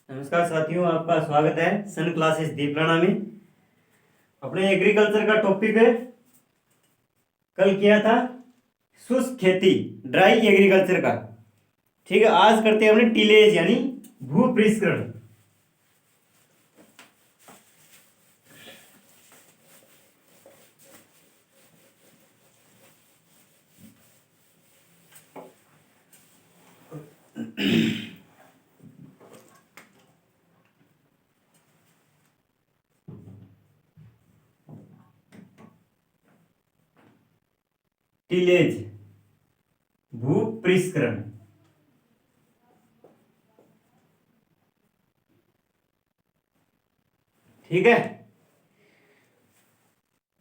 नमस्कार साथियों, आपका स्वागत है सन क्लासेस दीपलाना में। अपने एग्रीकल्चर का टॉपिक है, कल किया था शुष्क खेती, ड्राई एग्रीकल्चर का। ठीक है, आज करते हैं अपने टिलेज यानी भू पृष्ठकरण। टिलेज भू पृष्ठकरण। ठीक है,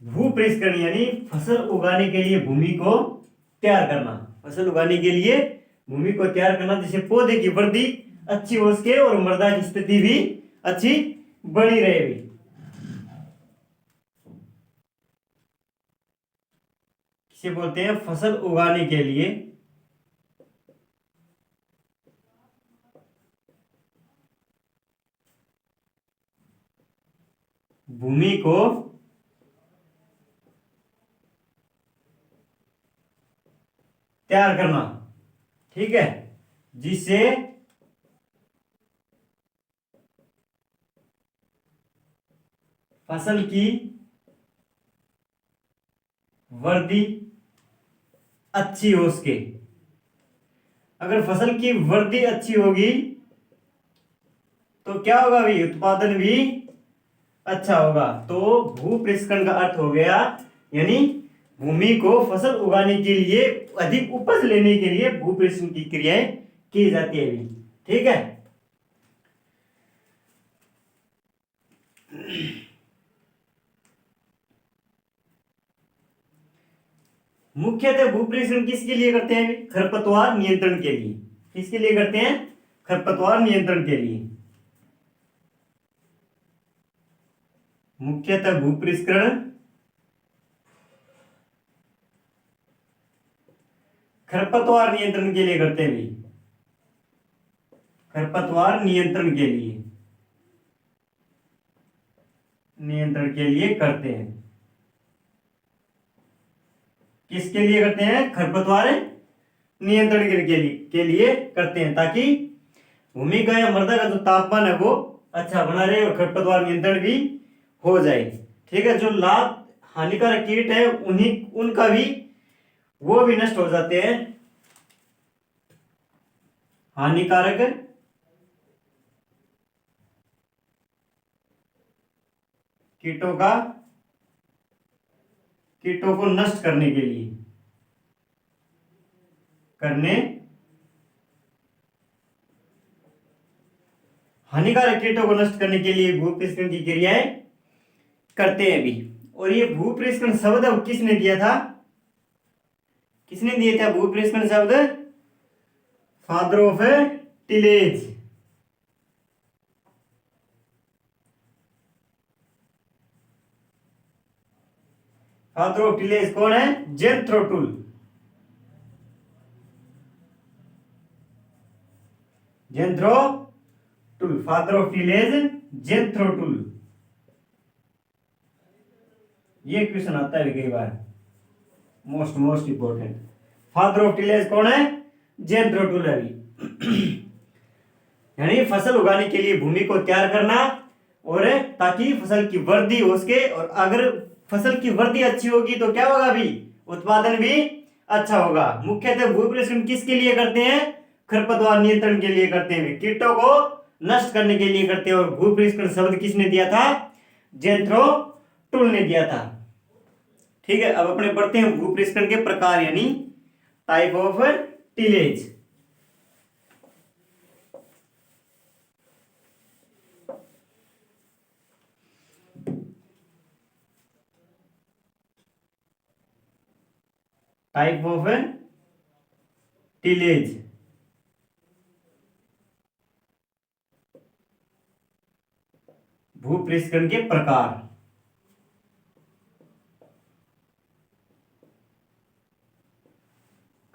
भू पृष्ठकरण यानी फसल उगाने के लिए भूमि को तैयार करना। फसल उगाने के लिए भूमि को तैयार करना, जिससे पौधे की वृद्धि अच्छी हो सके और मृदा की स्थिति भी अच्छी बनी रहे भी। किसे बोलते हैं? फसल उगाने के लिए भूमि को तैयार करना। ठीक है, जिससे फसल की वृद्धि अच्छी हो सके। अगर फसल की वृद्धि अच्छी होगी तो क्या होगा भी? उत्पादन भी अच्छा होगा। तो भू पृष्ठकरण का अर्थ हो गया यानी भूमि को फसल उगाने के लिए, अधिक उपज लेने के लिए भू पृष्ठकरण की क्रियाएं की जाती है भी। ठीक है, मुख्यतः भू पृष्ठकरण किसके लिए करते हैं? खरपतवार नियंत्रण के लिए। किसके लिए करते हैं? खरपतवार नियंत्रण के लिए। मुख्यतः भू पृष्ठकरण खरपतवार नियंत्रण के लिए करते हैं भी। खरपतवार नियंत्रण के लिए करते हैं। किसके लिए करते हैं? खरपतवार नियंत्रण के लिए करते हैं, ताकि भूमि का या मृदा का जो तापमान है वो अच्छा बना रहे और खरपतवार नियंत्रण भी हो जाए। ठीक है, जो लाभ हानिकारक कीट है उनका भी वो भी नष्ट हो जाते हैं। हानिकारक कीटों को नष्ट करने के लिए हानिकारक कीटों को नष्ट करने के लिए भू पृष्ठकरण की क्रियाएं करते हैं भी। और ये भू पृष्ठकरण शब्द किसने दिया था? किसने दिया था भू पृष्ठकरण शब्द? Father of tillage. Father of tillage कौन है? Jethro Tull. Jethro Tull, father of tillage Jethro Tull. ये क्वेश्चन आता है कई बार, most important. Father of tillage कौन है? जेन्थ्रो टुल है। यानी फसल उगाने के लिए भूमि को तैयार करना, और ताकि फसल की वृद्धि हो सके। और अगर फसल की वृद्धि अच्छी होगी तो क्या होगा भी? उत्पादन भी अच्छा होगा। मुख्यतः भू पृष्ठकरण किसके लिए करते हैं? खरपतवार नियंत्रण के लिए करते हैं, कीटों को नष्ट करने के लिए करते हैं। और भू पृष्ठकरण शब्द किसने दिया था? जेन्थ्रो टुल ने दिया था। ठीक है, अब अपने पढ़ते हैं भू पृष्ठकरण के प्रकार यानी type of tillage. Type of tillage, भू पृष्ठकरण के प्रकार।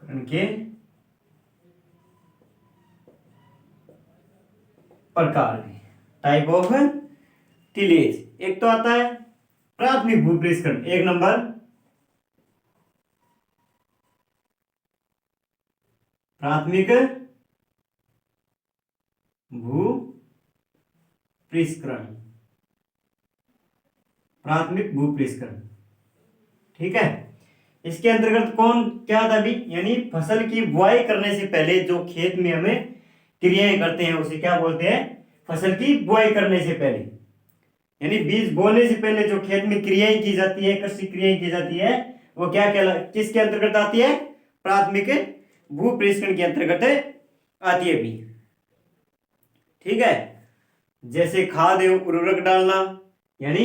के प्रकार के, टाइप ऑफ टिलेज। एक तो आता है प्राथमिक भूपृष्ठकरण, एक नंबर प्राथमिक भूपृष्ठकरण, प्राथमिक भूपृष्ठकरण। ठीक है, इसके अंतर्गत कौन क्या था अभी, यानी फसल की बुआई करने से पहले जो खेत में हमें क्रियाएं करते हैं उसे क्या बोलते हैं, फसल की बुआई करने से पहले, यानी बीज बोने से पहले जो खेत में क्रियाएं की जाती है, कृषि क्रियाएं की जाती है, वो क्या किसके अंतर्गत आती है, प्राथमिक भूपृष्ठकरण के अंतर्गत आती है भी। ठीक है, जैसे खाद एवं उर्वरक डालना, यानी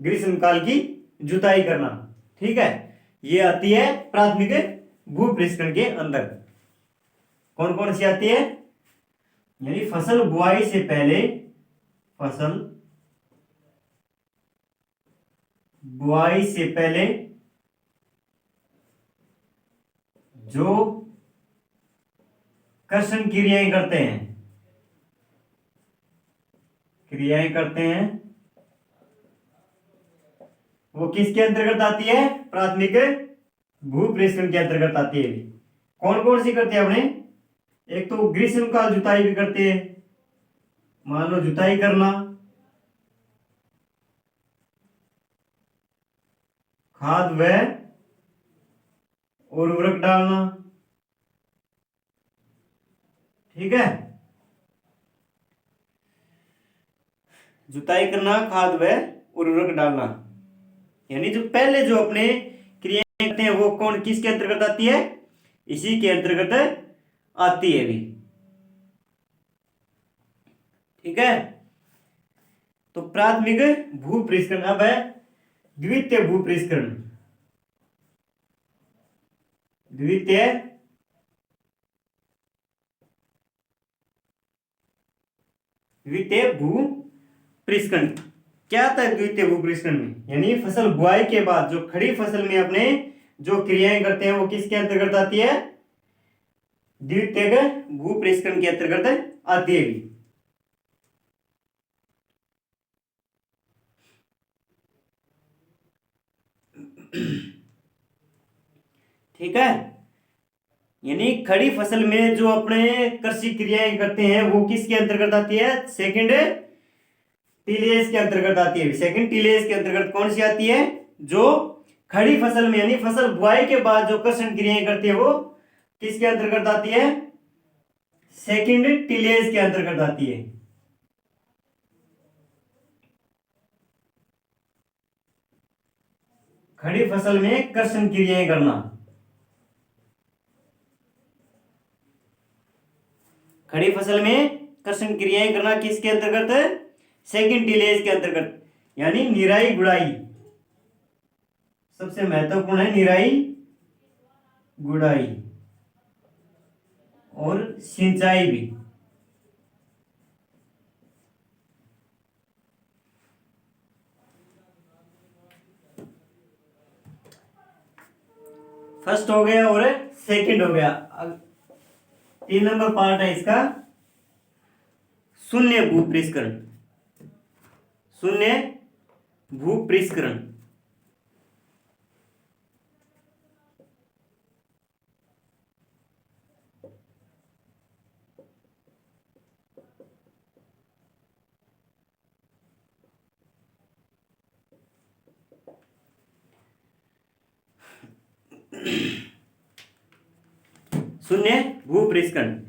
ग्रीष्मकाल की जुताई करना। ठीक है, ये आती है प्राथमिक भूपृष्ठकरण के अंदर। कौन कौन सी आती है, यानी फसल बुआई से पहले, फसल बुआई से पहले जो कर्षण क्रियाएं करते हैं, क्रियाएं करते हैं, वो किसके अंतर्गत आती है, प्राथमिक भूपृष्ठकरण के अंतर्गत आती है। कौन कौन सी करते हैं अपने, एक तो ग्रीष्मकाल जुताई भी करते हैं, मान लो जुताई करना, खाद व उर्वरक डालना। ठीक है, जुताई करना, खाद व उर्वरक डालना, यानी जो पहले जो अपने क्रियाएं करते हैं वो कौन किसके अंतर्गत आती है, इसी के अंतर्गत आती है भी। ठीक है, तो प्राथमिक भूपृष्ठकरण। अब है द्वितीय भूपृष्ठकरण, द्वितीय द्वितीय भूपृष्ठकरण क्या आता है द्वितीय भूपृष्ठकरण में, यानी फसल बुआई के बाद जो खड़ी फसल में अपने जो क्रियाएं करते हैं वो किसके अंतर्गत आती है, द्वितीय भूपृष्ठकरण के अंतर्गत आती है भी। ठीक है, यानी खड़ी फसल में जो अपने कृषि क्रियाएं करते हैं वो किसके अंतर्गत आती है, सेकंड टिलेज के अंतर्गत आती है। सेकंड टिलेज के अंतर्गत कौन सी आती है, जो खड़ी फसल में यानी फसल बुआई के बाद जो कृषि क्रियाएं करती है वो किसके अंतर्गत आती है, सेकंड टिलेज के अंतर्गत आती है। खड़ी फसल में कृषि क्रियाएं करना, खड़ी फसल में कृषि क्रियाएं करना किसके अंतर्गत, सेकंड टिलेज के अंतर्गत, यानी निराई गुड़ाई सबसे महत्वपूर्ण है, निराई गुड़ाई और सिंचाई भी। फर्स्ट हो गया और सेकंड हो गया। 3 नंबर पार्ट है इसका शून्य भूपृष्ठकरण, शून्य भूपृष्ठकरण। शून्य भूपृष्ठकरण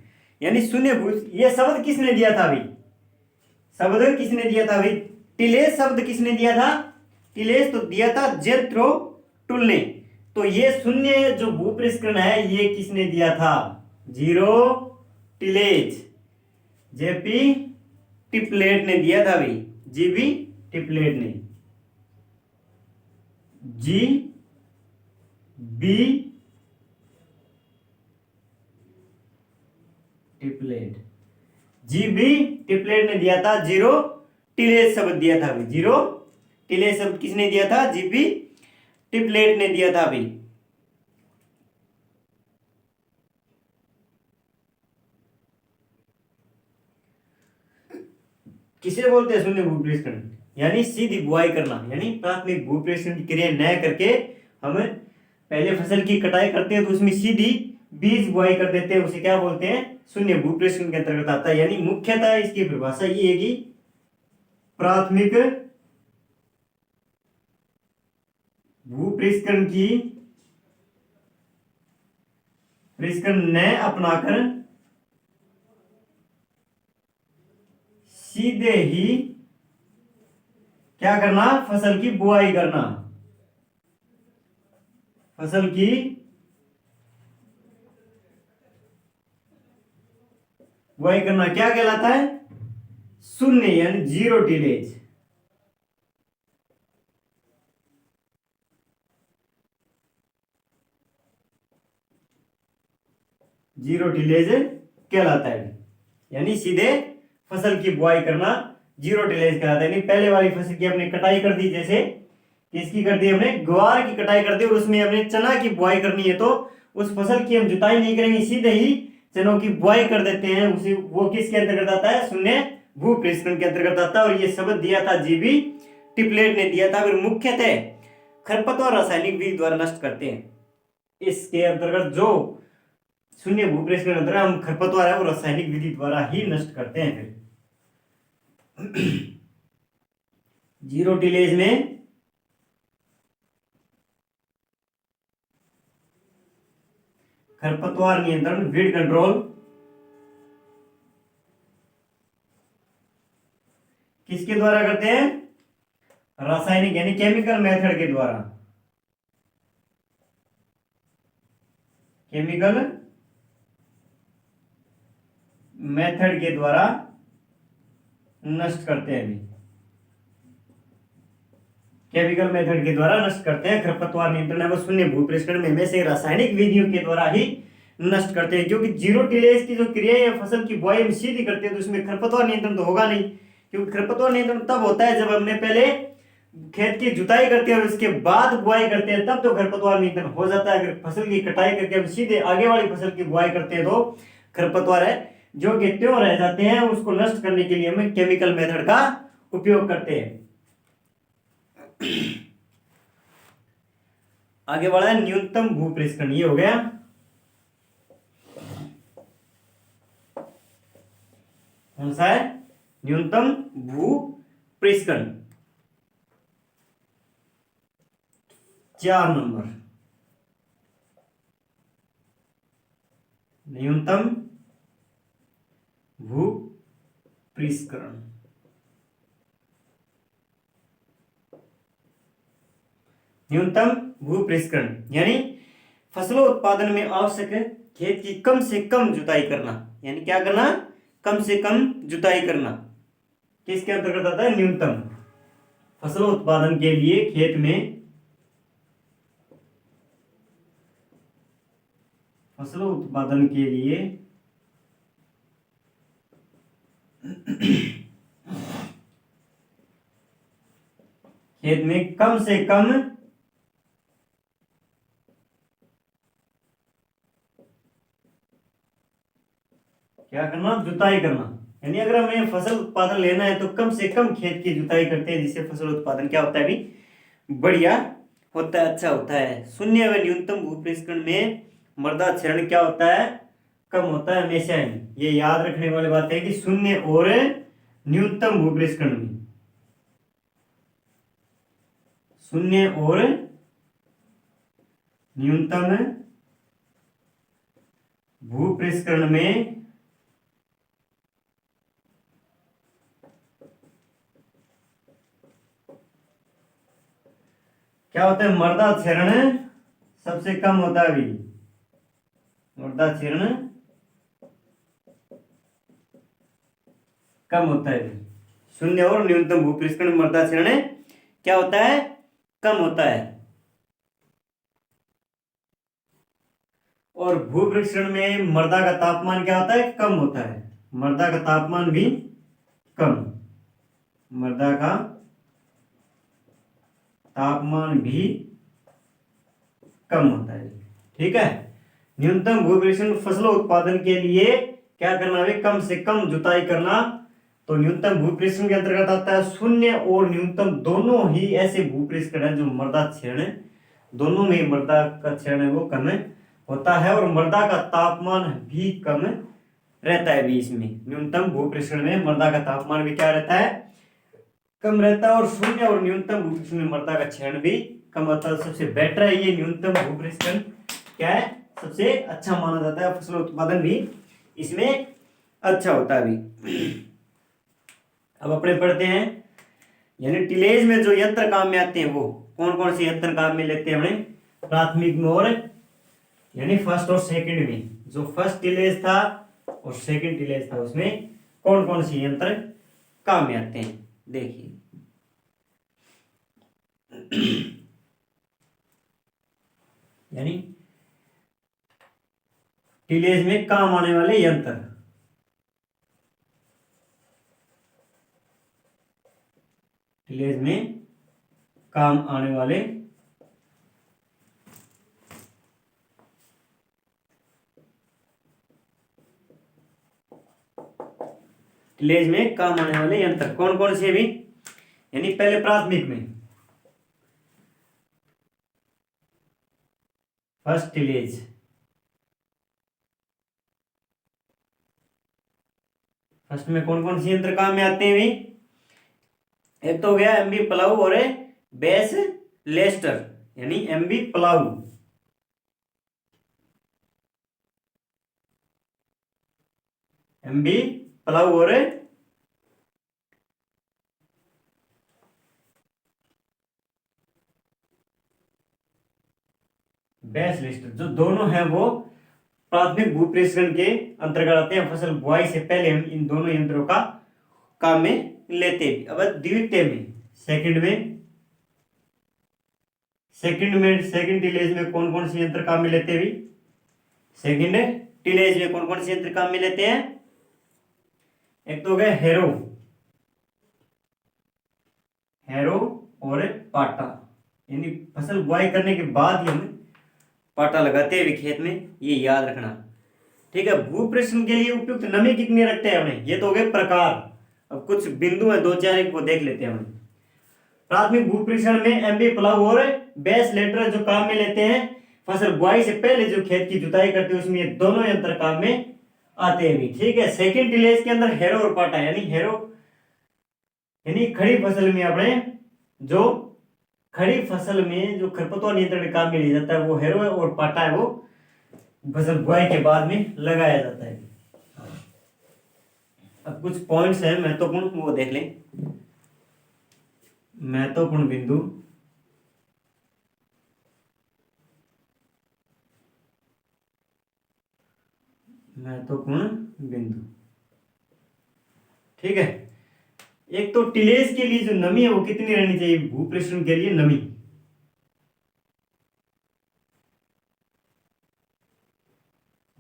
यानी शून्य भू, ये शब्द किसने दिया था अभी, शब्द किसने दिया था अभी, टिलेज शब्द किसने दिया था, टिलेज तो दिया था जेथ्रो टुल ने। तो ये शून्य जो भूपृष्ठकरण है ये किसने दिया था, जीरो टिलेज, जेपी टिपलेट ने दिया था भाई, जीबी टिपलेट ने, जी बी टिपलेट, जीबी टिपलेट ने दिया था, जीरो टिलेज शब्द दिया था भाई, जीरो टिलेज शब्द किसने दिया था, जीबी टिपलेट ने दिया था भाई। किसे बोलते हैं शून्य भूपृष्ठकरण? यानी सीधी बुआई करना, यानी प्राथमिक भूपृष्ठकरण की क्रिया न करके हम पहले फसल की कटाई करते हैं तो उसमें सीधी बीज बुआई कर देते हैं, उसे क्या बोलते हैं? शून्य भूपृष्ठकरण के अंतर्गत आता है। यानी मुख्यतः इसकी परिभाषा ये है कि प्राथमिक भूपृष्ठकरण की पृष्ठकरण न अपनाकर सीधे ही क्या करना? फसल की बुआई करना। फसल की बुआई करना क्या कहलाता है? शून्य यानी जीरो टिलेज। जीरो टिलेज कहलाता है, यानी सीधे फसल की बुआई करना जीरो टिलेज कहलाता है। यानी पहले वाली फसल की हमने कटाई कर दी, जैसे किसकी कर दी हमने? ग्वार की कटाई कर दी, और उसमें हमने चना की बुआई करनी है तो उस फसल की हम जुताई नहीं करेंगे, सीधे ही चनों की बुआई कर देते हैं। उसी वो किसके अंतर्गत आता है? शून्य भूपृष्ठकरण के अंतर्गत आता है। और ये शब्द दिया था जीबी टिपलेट ने दिया था। फिर मुख्यतः खरपतवार रासायनिक विधि द्वारा नष्ट करते हैं। इसके अंतर्गत जो शून्य भूपृष्ठकरण के अंतर्गत हम खरपतवार है वो रासायनिक विधि द्वारा ही नष्ट करते हैं। फिर जीरो टिलेज में खरपतवार नियंत्रण, वीड कंट्रोल किसके द्वारा करते हैं? रासायनिक यानी केमिकल मेथड के द्वारा। केमिकल मेथड के द्वारा नष्ट करते हैं। केमिकल मेथड के द्वारा नष्ट करते हैं। खरपतवार नियंत्रण है वो शून्य भूपृष्ठकरण में से रासायनिक विधियों के द्वारा ही नष्ट करते हैं। क्योंकि जीरो टिलेज की जो क्रिया है फसल की बुआई में सीधी करते हैं तो उसमें खरपतवार नियंत्रण तो होगा नहीं, क्योंकि खरपतवार नियंत्रण तब होता है जब हमने पहले खेत की जुताई करते हैं और उसके बाद बुआई करते हैं, तब तो खरपतवार नियंत्रण हो जाता है। अगर फसल की कटाई करके हम सीधे आगे वाली फसल की बुआई करते हैं तो खरपतवार है जो कि त्यों रह जाते हैं, उसको नष्ट करने के लिए हम केमिकल मेथड का उपयोग करते हैं। आगे बढ़ा है न्यूनतम भूपृष्ठकरण, ये हो गया। कौन सा है? न्यूनतम भूपृष्ठकरण। 4 नंबर, न्यूनतम भूपृष्ठकरण। न्यूनतम भूपृष्ठकरण यानी फसलों उत्पादन में आवश्यक खेत की कम से कम जुताई करना। यानी क्या करना? कम से कम जुताई करना। किसके अंतर्गत आता है? न्यूनतम। फसलों उत्पादन के लिए खेत में फसलों उत्पादन के लिए खेत में कम से कम क्या करना? जुताई करना। यानी अगर हमें फसल उत्पादन लेना है तो कम से कम खेत की जुताई करते हैं, जिससे फसल उत्पादन क्या होता है? भी बढ़िया होता है, अच्छा होता है। शून्य व न्यूनतम भूपृष्ठकरण में मृदा क्षरण क्या होता है? कम होता है हमेशा ही। ये याद रखने वाली बात है कि शून्य और न्यूनतम भूपृष्ठकरण में, शून्य और न्यूनतम भूपृष्ठकरण में क्या होता है? मृदा क्षरण सबसे कम होता है। अभी मृदा क्षरण कम होता है। शून्य और न्यूनतम भूपृष्ठकरण मृदा क्षरण क्या होता है? कम होता है। और भूपृष्ठकरण में मृदा का तापमान क्या होता है? कम होता है। मृदा का तापमान भी कम, मृदा का तापमान भी कम होता है। ठीक है। न्यूनतम भूपृष्ठकरण फसलों उत्पादन के लिए क्या करना है? कम से कम जुताई करना तो न्यूनतम भूपृष्ठ के अंतर्गत आता है शून्य और न्यूनतम, दोनों ही ऐसे भूपृष्ठ है जो मृदा क्षरण है, दोनों में मृदा का क्षरण है वो कम होता है, और मृदा का तापमान भी कम रहता है भी इसमें। न्यूनतम भूपृष्ठ में मृदा का तापमान भी क्या रहता है, कम रहता है, और शून्य और न्यूनतम भूपृष्ठ में मृदा का क्षरण भी कम होता है। सबसे बेटर है ये न्यूनतम भूपृष्ठ क्या है, सबसे अच्छा माना जाता है, फसल उत्पादन भी इसमें अच्छा होता है भी। अब अपने पढ़ते हैं, यानी टिलेज में जो यंत्र काम में आते हैं वो कौन कौन से यंत्र काम में लेते हैं अपने प्राथमिक में, और यानी फर्स्ट और सेकंड में, जो फर्स्ट टिलेज था और सेकंड टिलेज था उसमें कौन कौन से यंत्र काम में आते हैं देखिए। यानी टिलेज में काम आने वाले यंत्र, टिलेज में काम आने वाले टिलेज में काम आने वाले यंत्र कौन कौन से भी, यानी पहले प्राथमिक में फर्स्ट टिलेज, फर्स्ट में कौन कौन से यंत्र काम में आते हैं भी, एक तो हो गया एमबी प्लाऊ और बेस लेस्टर, यानी एमबी प्लाऊ, एमबी प्लाऊ और बेस लेस्टर, जो दोनों हैं वो प्राथमिक भूपृष्ठकरण के अंतर्गत आते हैं। फसल बुआई से पहले हम इन दोनों यंत्रों का काम में लेते हैं। अब द्वितीय में सेकंड टिलेज में कौन कौन से यंत्र काम में लेते हैं भी, सेकंड टिलेज में कौन कौन से यंत्र काम में लेते हैं, एक तो हो गया हैरो और पाटा, यानी फसल बुआई करने के बाद ही हम पाटा लगाते हैं खेत में, ये याद रखना, ठीक है। भूपृष्ठ के लिए उपयुक्त नमी कितनी रखते हैं हमने, ये तो हो गए प्रकार। अब कुछ बिंदु है दो चार, एक वो देख लेते हैं हम। प्राथमिक भूपृष्ठ में एमबी प्लाऊ और बेस लेटर जो काम में लेते हैं, फसल बुआई से पहले जो खेत की जुताई करते हैं उसमें ये दोनों यंत्र काम में आते हैं भी, ठीक है। सेकंड टिलेज के अंदर हैरो और पाटा, यानी हैरो यानी खड़ी फसल में अपने जो खड़ी फसल में जो खरपतवार नियंत्रण काम में लिया जाता है वो हैरो है, और पाटा है वो फसल बुआई के बाद में लगाया जाता है। अब कुछ पॉइंट्स हैं महत्वपूर्ण, वो देख लें। महत्वपूर्ण बिंदु, ठीक है। एक तो टिलेज के लिए जो नमी है वो कितनी रहनी चाहिए, भूपृष्ठ के लिए नमी,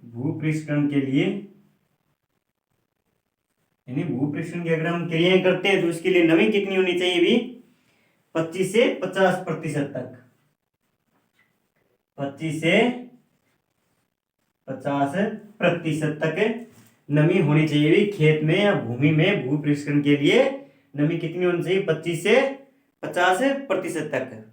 भूपृष्ठ के लिए, यानी भूपृष्ठ की अगर हम क्रियाएं करते हैं तो उसके लिए नमी कितनी होनी चाहिए भी, 25 से 50% तक, 25 से 50% तक नमी होनी चाहिए भी खेत में या भूमि में। भूपृष्ठ के लिए नमी कितनी होनी चाहिए, 25 से 50% तक।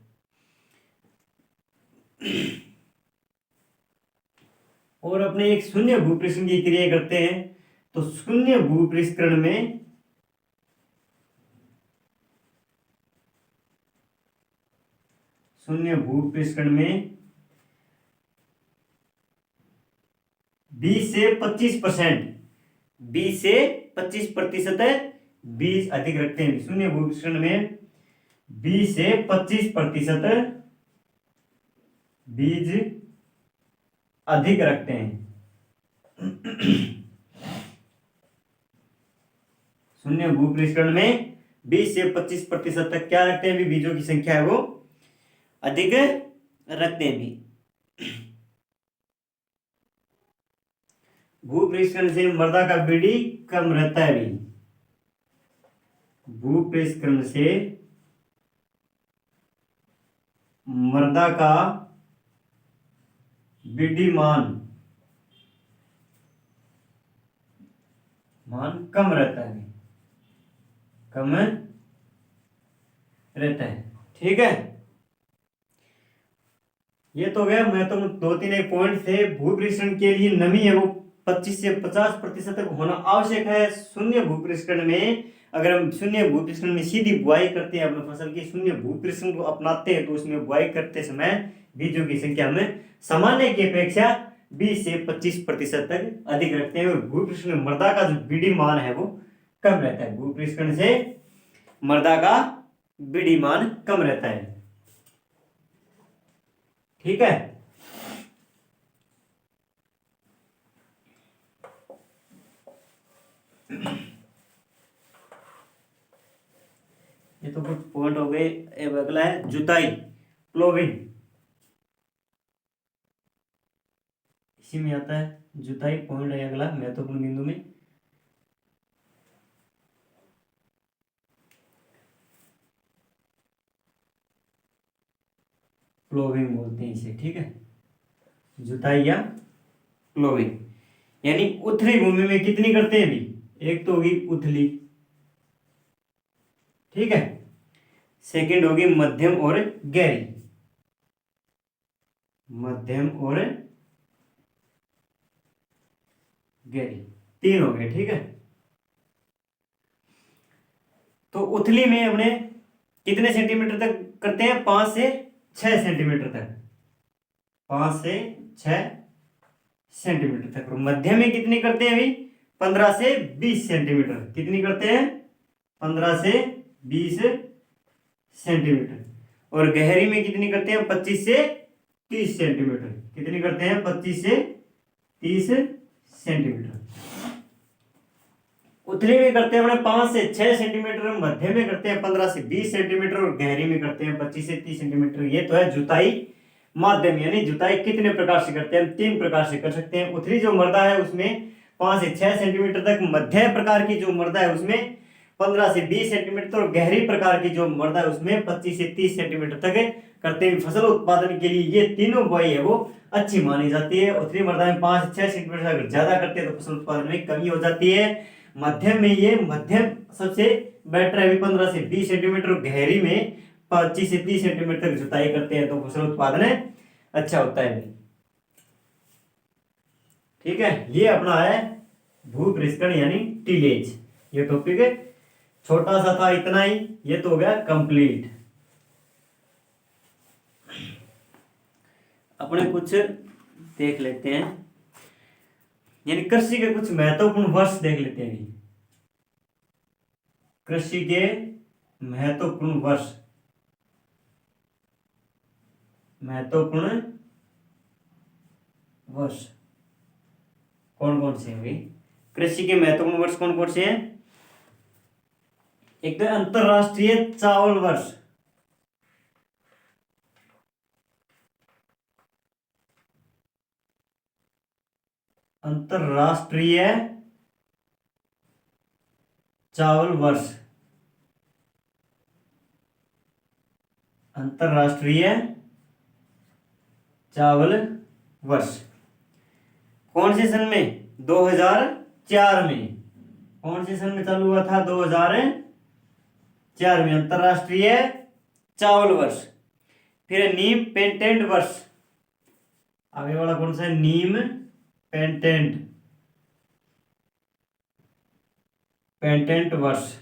और अपने एक शून्य भूपृष्ठ की क्रिया करते हैं तो शून्य भूपृष्ठकरण में शून्य भूपृष्ठकरण में 20 से 25%, 20 से 25% बीज अधिक रखते हैं। शून्य भूपृष्ठकरण में 20 से 25% बीज अधिक रखते हैं। शून्य भूपृष्ठकरण में 20 से 25% तक क्या रखते हैं भी, बीजों की संख्या है वो अधिक रखते हैं भी। भूपृष्ठकरण से मृदा का बीडी कम रहता है भी, भूपृष्ठकरण से मृदा का बीडी मान कम रहता है। कम रहता है। ठीक है, ये तो गया। मैं तो दो तीन एक पॉइंट थे। भूपृष्ठ के लिए नमी है वो 25 से 50% तक होना आवश्यक है। शून्य भूपृष्ठ में, अगर हम शून्य भूपृष्ठ में सीधी बुआई करते हैं अपने फसल की, शून्य भूपृष्ठ को अपनाते हैं, तो उसमें बुआई करते समय बीजों की संख्या में सामान्य की अपेक्षा 20 से 25% तक अधिक रखते हैं। और भूपृष्ठ में मृदा का जो बीडी मान है वो कम रहता है। भूपृष्ठ से मृदा का बीडी मान कम रहता है। ठीक है, ये तो कुछ पॉइंट हो गए। अब अगला है जुताई, प्लोविंग। इसी में आता है जुताई, पॉइंट है अगला महत्वपूर्ण बिंदु में। प्लोविंग बोलते हैं इसे। ठीक है, जुताई या प्लोविंग, यानी उथली भूमि में कितनी करते हैं अभी? एक तो होगी उथली, ठीक है, सेकंड होगी मध्यम और गहरी, मध्यम और गहरी, तीन हो गए। ठीक है, तो उथली में अपने कितने सेंटीमीटर तक करते हैं? 5 से 6 सेंटीमीटर तक, 5 से 6 सेंटीमीटर तक। और मध्यम में कितनी करते हैं अभी? 15 से 20 सेंटीमीटर। कितनी करते हैं? 15 से 20 सेंटीमीटर। और गहरी में कितनी करते हैं? 25 से 30 सेंटीमीटर। कितनी करते हैं? 25 से 30 सेंटीमीटर। उथली में करते हैं अपने 5 से 6 सेंटीमीटर, मध्य में करते हैं 15 से 20 सेंटीमीटर, और गहरी में करते हैं 25 से 30 सेंटीमीटर। ये तो है जुताई माध्यम। यानी जुताई कितने प्रकार से करते हैं? 3 प्रकार से कर सकते हैं। उथली जो मृदा है उसमें 5 से 6 सेंटीमीटर तक, मध्य प्रकार की जो मृदा है उसमें 15 से 20 सेंटीमीटर, और गहरी प्रकार की जो मृदा है उसमें 25 से 30 सेंटीमीटर तक करते हैं। फसल उत्पादन के लिए ये तीनों बुआई है वो अच्छी मानी जाती है। उथली मृदा में 5 से 6 सेंटीमीटर अगर ज्यादा करते हैं तो फसल उत्पादन में कमी हो जाती है। मध्यम में ये मध्यम सबसे बेटर है, 15 से 20 सेंटीमीटर। गहरी में 25 से 30 सेंटीमीटर तक जुताई करते हैं तो फसल उत्पादन अच्छा होता है। ठीक है, ये अपना है भूपृष्ठण यानी टिलेज। ये टॉपिक छोटा सा था, इतना ही। ये तो हो गया कंप्लीट। अपने कुछ देख लेते हैं, यानी कृषि के कुछ महत्वपूर्ण वर्ष देख लेते हैं। कृषि के महत्वपूर्ण वर्ष, महत्वपूर्ण वर्ष कौन कौन से हैं? कृषि के महत्वपूर्ण वर्ष कौन कौन से हैं? एक तो अंतरराष्ट्रीय चावल वर्ष, अंतरराष्ट्रीय चावल वर्ष, अंतरराष्ट्रीय चावल वर्ष कौन से सन में? 2004 में। कौन से सन में चालू हुआ था? 2004 में अंतरराष्ट्रीय चावल वर्ष। फिर नीम पेटेंट वर्ष, आगे वाला कौन सा है? नीम पेटेंट, पेटेंट वर्ष।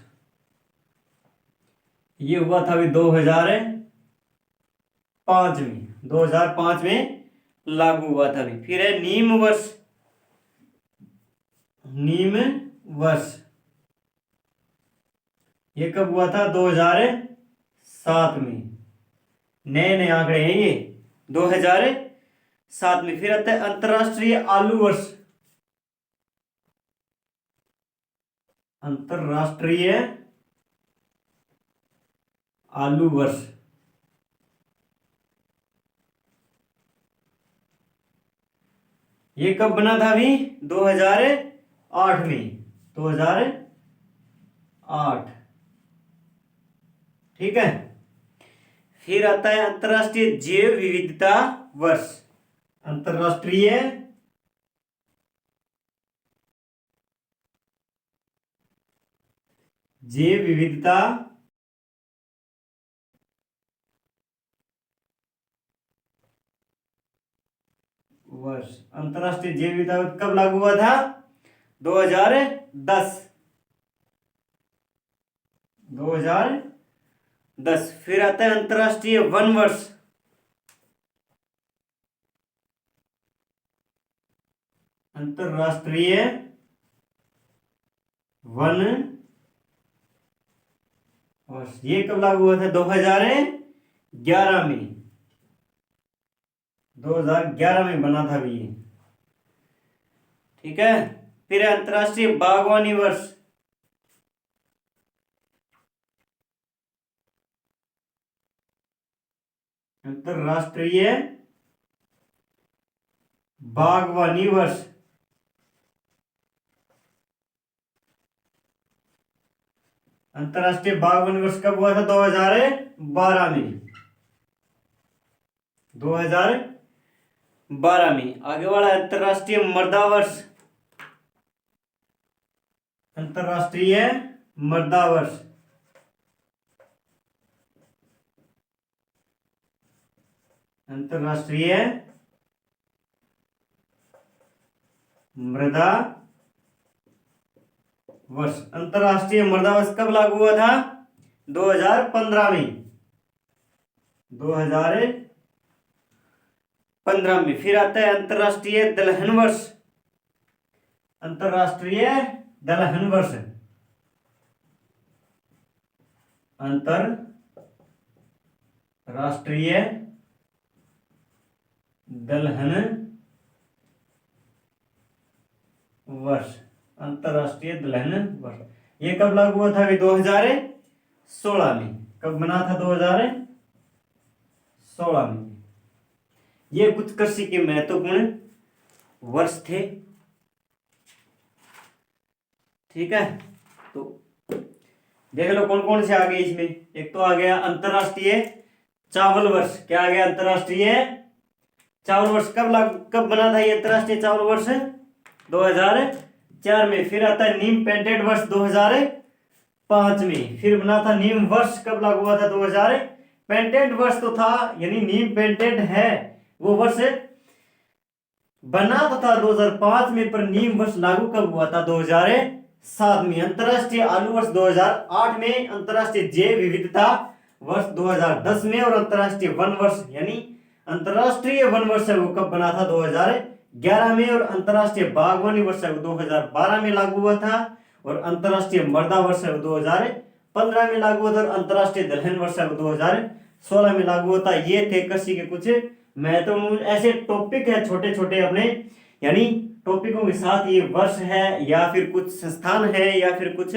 ये हुआ था अभी 2005 में, 2005 में लागू हुआ था अभी। फिर है नीम वर्ष, नीम वर्ष। ये कब हुआ था? 2007 में। नए नए आंकड़े हैं ये, 2007 में। फिर आता है अंतरराष्ट्रीय आलू वर्ष, अंतरराष्ट्रीय आलू वर्ष। ये कब बना था? अभी 2008 में, 2008। ठीक है, फिर आता है अंतरराष्ट्रीय जैव विविधता वर्ष, अंतरराष्ट्रीय जैव विविधता वर्ष। अंतरराष्ट्रीय जैव विविधता कब लागू हुआ था? 2010। 2010। फिर आता है अंतरराष्ट्रीय वन वर्ष। अंतरराष्ट्रीय वन वर्ष ये कब लागू हुआ था? 2011 में। 2011 में बना था भी ये। ठीक है। फिर अंतरराष्ट्रीय बागवानी वर्ष। अंतरराष्ट्रीय बागवानी वर्ष। अंतरराष्ट्रीय बागवानी वर्ष कब हुआ था? 2012 में। 2012 में। आगे वाला अंतरराष्ट्रीय मृदा वर्ष। अंतरराष्ट्रीय मृदा वर्ष। अंतरराष्ट्रीय मृदा वर्ष। अंतरराष्ट्रीय मृदा वर्ष कब लागू हुआ था? 2015 में। 2015 में। फिर आता है अंतरराष्ट्रीय दलहन वर्ष। अंतरराष्ट्रीय दलहन वर्ष। अंतरराष्ट्रीय दलहन वर्ष। अंतरराष्ट्रीय दलहन वर्ष ये कब लागू हुआ था? 2016 में। कब बना था? 2016 में। ये कुछ कृषि के महत्वपूर्ण वर्ष थे। ठीक है। तो देख लो कौन कौन से आ गए इसमें। एक तो आ गया अंतरराष्ट्रीय चावल वर्ष। क्या आ गया? अंतरराष्ट्रीय चावल वर्ष। कब बना था ये अंतरराष्ट्रीय चावल वर्ष? 2004 में। फिर आता है नीम पेटेंट वर्ष 2005 में। फिर बना था नीम वर्ष। कब लागू हुआ था? 2000। पेटेंट वर्ष तो था, यानी नीम पेटेंट है वो वर्ष बना तो था 2005 में, पर नीम वर्ष लागू कब हुआ था? 2007 में। अंतरराष्ट्रीय आलू वर्ष 2008 में। अंतरराष्ट्रीय जैव विविधता वर्ष 2010 में। और अंतरराष्ट्रीय वन वर्ष यानी अंतरराष्ट्रीय वन वर्ष है वो कब बना था? 2011 में। और अंतरराष्ट्रीय बागवानी वर्ष है वो 2012 में लागू हुआ था। और अंतरराष्ट्रीय मृदा वर्ष है वो 2015 में लागू हुआ था। और अंतरराष्ट्रीय दलहन वर्ष है वो 2016 में लागू होता। ये थे कृषि के कुछ महत्वपूर्ण ऐसे टॉपिक है छोटे छोटे अपने, यानी टॉपिकों के साथ ये वर्ष है या फिर कुछ संस्थान है या फिर कुछ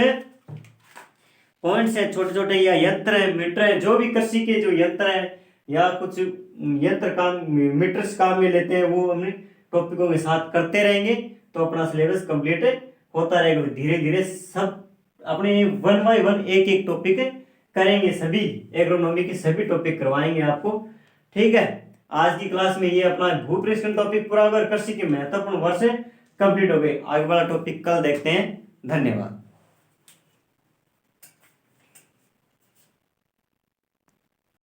पॉइंट्स है छोटे छोटे, या यंत्र है, मीटर है, जो भी कृषि के जो यंत्र है या कुछ यंत्र काम मीटर्स काम में लेते हैं वो हमने टॉपिकों के साथ करते रहेंगे तो अपना सिलेबस कंप्लीट होता रहेगा। धीरे धीरे सब अपने 1 बाय 1 एक एक टॉपिक करेंगे। सभी एग्रोनॉमी के सभी टॉपिक करवाएंगे आपको। ठीक है। आज की क्लास में ये अपना भूपृष्ठ टॉपिक पूरा होगा। कृषि के महत्वपूर्ण वर्ष कंप्लीट हो गए। आगे वाला टॉपिक कल देखते हैं। धन्यवाद।